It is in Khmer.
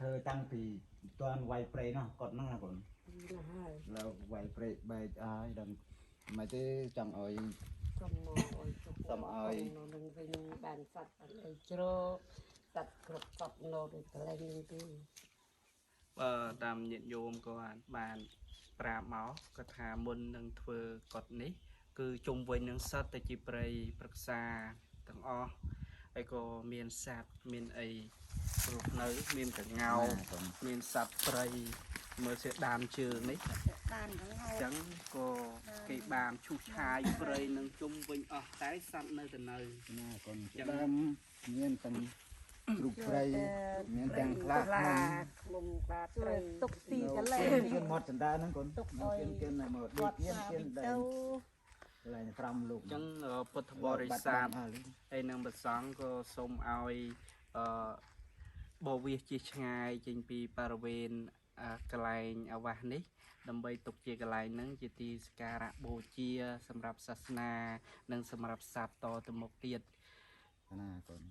thơ tăng thì toàn quay pre nó còn năng là còn là hai là quay pre bài ai đằng mà thế chẳng ơi trong mồ ôi chụp xong ơi nó đừng vinh bàn sạch ở chỗ sạch cột sạch nó được lên những cái តាមញាតិញោមក៏បានប្រាប់មកក៏ថាមុននឹងធ្វើកត់នេះគឺជុំវិញនឹងសត្វតែជាព្រៃប្រឹក្សាទាំងអស់ហើយក៏មានសត្វមានអីរស់នៅមានកង្កោមានសត្វព្រៃមើលសេដានជើងនេះ bàn thằng អ hai ញ្ចឹងក៏គេបានឈូសឆាយព្រៃនឹងជុំវិញអស់តែសត្វនៅតែនៅ ណាcòn đam miên tầng rục pre miên tầng là khác lùng ba rồi trời tục xì cái kiên lệ kiên một chân ta nó còn tục nó ơi kiên này mà đi quạt kiên xà kiên bị đây đâu lại from lục អញ្ចឹងពុទ្ធបរិស័ទហើយនឹងប្រសង់ក៏សូមឲ្យបវិសជាឆ្ងាយចេញពីបរិវេណកន្លែងអាវាសនេះដើម្បីទុកជាកន្លែងហ្នឹងជាទីសក្ការៈបូជាសម្រាប់សាសនានិងសម្រាប់សត្វតទៅមុខទៀត ណាcòn